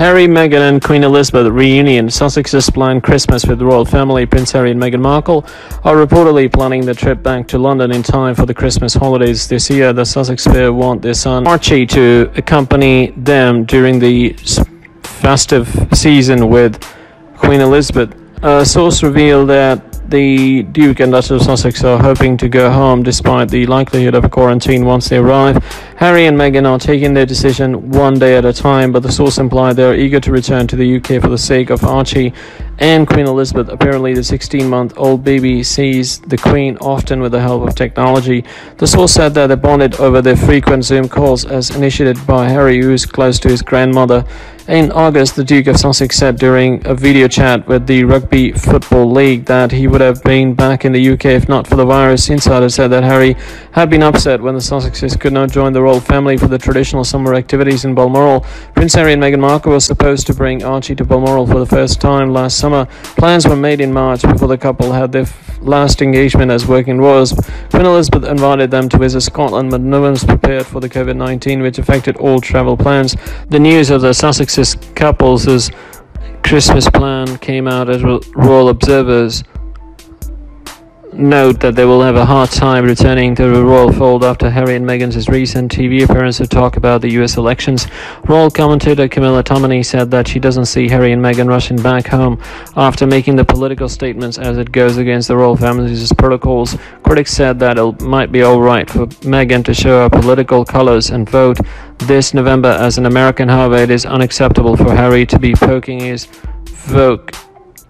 Harry, Meghan and Queen Elizabeth reunion. Sussexes plan Christmas with the royal family. Prince Harry and Meghan Markle are reportedly planning the trip back to London in time for the Christmas holidays this year. The Sussex pair want their son Archie to accompany them during the festive season with Queen Elizabeth. A source revealed that the Duke and Duchess of Sussex are hoping to go home despite the likelihood of a quarantine once they arrive. Harry and Meghan are taking their decision one day at a time, but the source implied they are eager to return to the UK for the sake of Archie and Queen Elizabeth. Apparently, the 16-month-old baby sees the Queen often with the help of technology. The source said that they bonded over their frequent Zoom calls as initiated by Harry, who is close to his grandmother. In August, the Duke of Sussex said during a video chat with the Rugby Football League that he would have been back in the UK if not for the virus. Insiders said that Harry had been upset when the Sussexes could not join the royal family for the traditional summer activities in Balmoral. Prince Harry and Meghan Markle were supposed to bring Archie to Balmoral for the first time last summer. Plans were made in March before the couple had their last engagement as working royals. Queen Elizabeth invited them to visit Scotland, but no one's prepared for the COVID-19, which affected all travel plans. The news of the Sussexes couples' Christmas plan came out as royal observers note that they will have a hard time returning to the royal fold after Harry and Meghan's recent TV appearance to talk about the US elections. Royal commentator Camilla Tominey said that she doesn't see Harry and Meghan rushing back home after making the political statements as it goes against the royal family's protocols. Critics said that it might be alright for Meghan to show her political colors and vote this November as an American. However, it is unacceptable for Harry to be poking his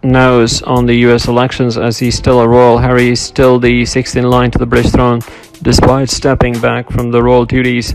nose on the US elections as he's still a royal. Harry is still the sixth in line to the British throne despite stepping back from the royal duties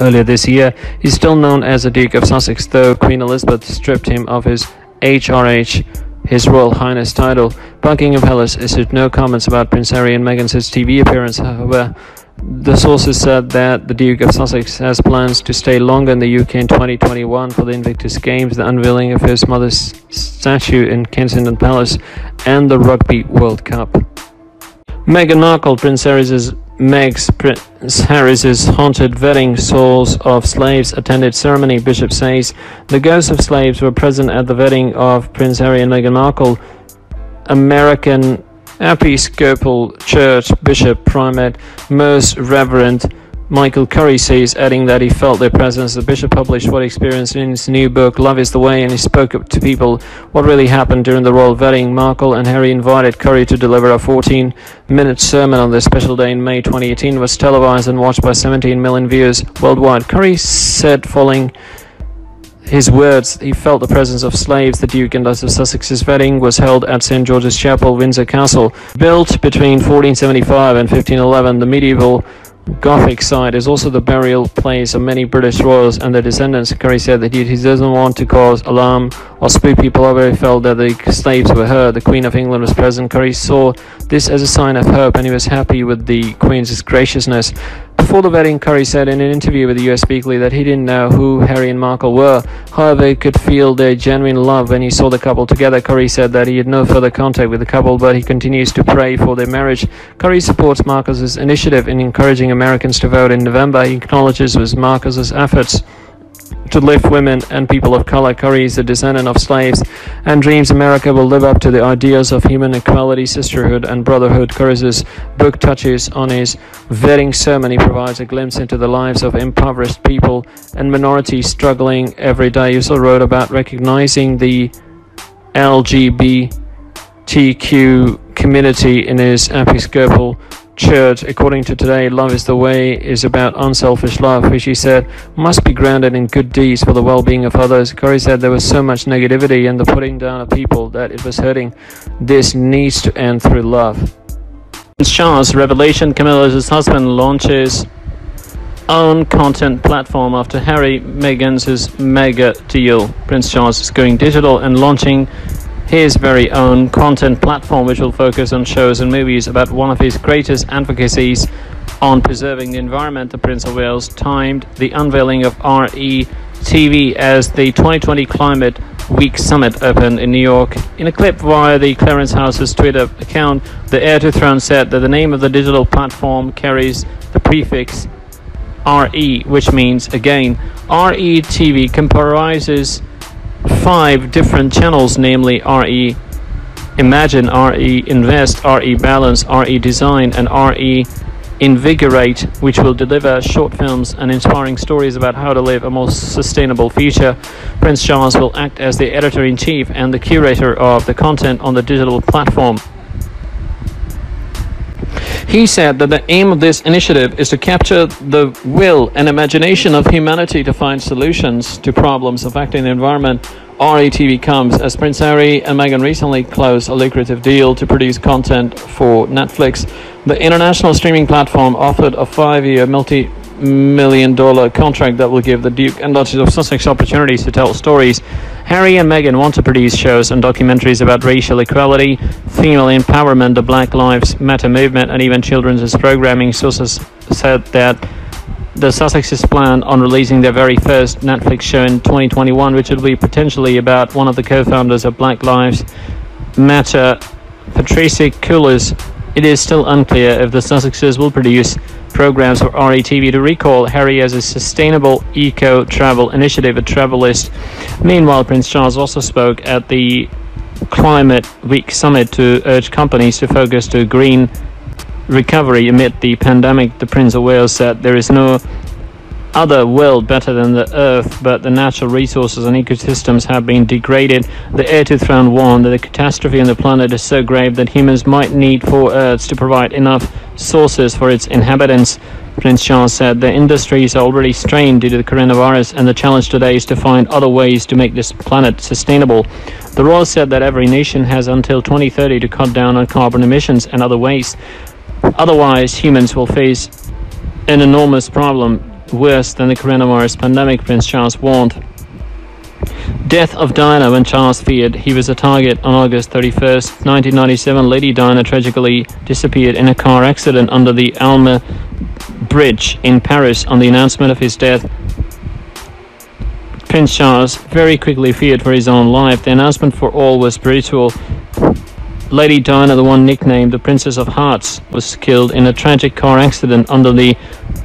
earlier this year. He's still known as the Duke of Sussex, though Queen Elizabeth stripped him of his HRH, his Royal Highness title. Buckingham Palace issued no comments about Prince Harry and Meghan's TV appearance. However, the sources said that the Duke of Sussex has plans to stay longer in the UK in 2021 for the Invictus Games, the unveiling of his mother's statue in Kensington Palace, and the Rugby World Cup. Meghan Markle, Prince Harry's haunted wedding. Souls of slaves attended ceremony. Bishop says the ghosts of slaves were present at the wedding of Prince Harry and Meghan Markle. American Episcopal Church Bishop Primate Most Reverend Michael Curry says, adding that he felt their presence. The bishop published what he experienced in his new book, Love is the Way, and he spoke up to people what really happened during the royal wedding. Markle and Harry invited Curry to deliver a 14-minute sermon on this special day in May 2018. It was televised and watched by 17 million viewers worldwide. Curry said following his words, he felt the presence of slaves. The Duke and Duchess of Sussex's wedding was held at St. George's Chapel, Windsor Castle. Built between 1475 and 1511, the medieval Gothic site is also the burial place of many British royals and their descendants. Curry said that he doesn't want to cause alarm or spook people. However, he felt that the slaves were heard. The Queen of England was present. Curry saw this as a sign of hope, and he was happy with the Queen's graciousness. Before the wedding, Curry said in an interview with the US Weekly that he didn't know who Harry and Markle were. However, he could feel their genuine love when he saw the couple together. Curry said that he had no further contact with the couple, but he continues to pray for their marriage. Curry supports Markle's initiative in encouraging Americans to vote in November. He acknowledges Markle's efforts to lift women and people of color. Curry is a descendant of slaves and dreams America will live up to the ideas of human equality, sisterhood, and brotherhood. Curry's book touches on his wedding ceremony, provides a glimpse into the lives of impoverished people and minorities struggling every day. He also wrote about recognizing the LGBTQ community in his Episcopal Church. According to Today, Love is the Way is about unselfish love, which he said must be grounded in good deeds for the well-being of others. Curry said there was so much negativity and the putting down of people that it was hurting. This needs to end through love. Prince Charles, revelation: Camilla's husband launches own content platform after Harry Meghan's mega deal. Prince Charles is going digital and launching his very own content platform, which will focus on shows and movies about one of his greatest advocacies on preserving the environment. The Prince of Wales timed the unveiling of RETV as the 2020 Climate Week Summit opened in New York. In a clip via the Clarence House's Twitter account, the heir to throne said that the name of the digital platform carries the prefix RE, which means again. RE TV comprises 5 different channels, namely RE Imagine, RE Invest, RE Balance, RE Design, and RE Invigorate, which will deliver short films and inspiring stories about how to live a more sustainable future. Prince Charles will act as the editor-in-chief and the curator of the content on the digital platform. He said that the aim of this initiative is to capture the will and imagination of humanity to find solutions to problems affecting the environment. RETV comes as Prince Harry and Meghan recently closed a lucrative deal to produce content for Netflix. The international streaming platform offered a 5-year multi-million-dollar contract that will give the Duke and Duchess of Sussex opportunities to tell stories. Harry and Meghan want to produce shows and documentaries about racial equality, female empowerment, the Black Lives Matter movement, and even children's programming. Sources said that the Sussexes plan on releasing their very first Netflix show in 2021, which will be potentially about one of the co-founders of Black Lives Matter, Patricia Kulis. It is still unclear if the Sussexes will produce programs for RETV. To recall, Harry has a sustainable eco-travel initiative, a Travelist. Meanwhile, Prince Charles also spoke at the Climate Week Summit to urge companies to focus to green recovery amid the pandemic. The Prince of Wales said there is no other world better than the Earth, but the natural resources and ecosystems have been degraded. The heir to the throne warned that the catastrophe on the planet is so grave that humans might need 4 Earths to provide enough sources for its inhabitants. Prince Charles said the industries are already strained due to the coronavirus, and the challenge today is to find other ways to make this planet sustainable. The royal said that every nation has until 2030 to cut down on carbon emissions and other waste. Otherwise, humans will face an enormous problem, worse than the coronavirus pandemic, Prince Charles warned. Death of Diana. When Charles feared he was a target on August 31st, 1997, Lady Diana tragically disappeared in a car accident under the Alma Bridge in Paris. On the announcement of his death, Prince Charles very quickly feared for his own life. The announcement for all was brutal. Lady Diana, the one nicknamed the Princess of Hearts, was killed in a tragic car accident under the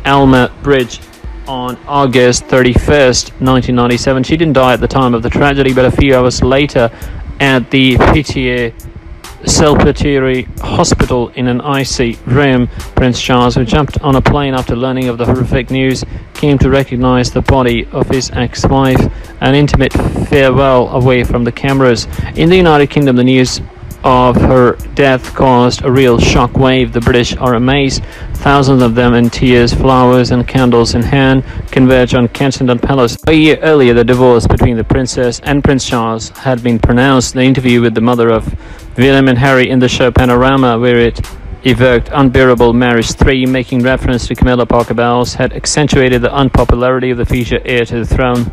Alma Bridge on August 31st, 1997. She didn't die at the time of the tragedy, but a few hours later at the Pitié-Salpêtrière Hospital in an icy room. Prince Charles, who jumped on a plane after learning of the horrific news, came to recognize the body of his ex-wife, an intimate farewell away from the cameras. In the United Kingdom, the news of her death caused a real shockwave. The British are amazed. Thousands of them in tears, flowers and candles in hand, converge on Kensington Palace. A year earlier, the divorce between the princess and Prince Charles had been pronounced. The interview with the mother of William and Harry in the show Panorama, where it evoked Unbearable Marriage 3, making reference to Camilla Parker Bowles, had accentuated the unpopularity of the future heir to the throne.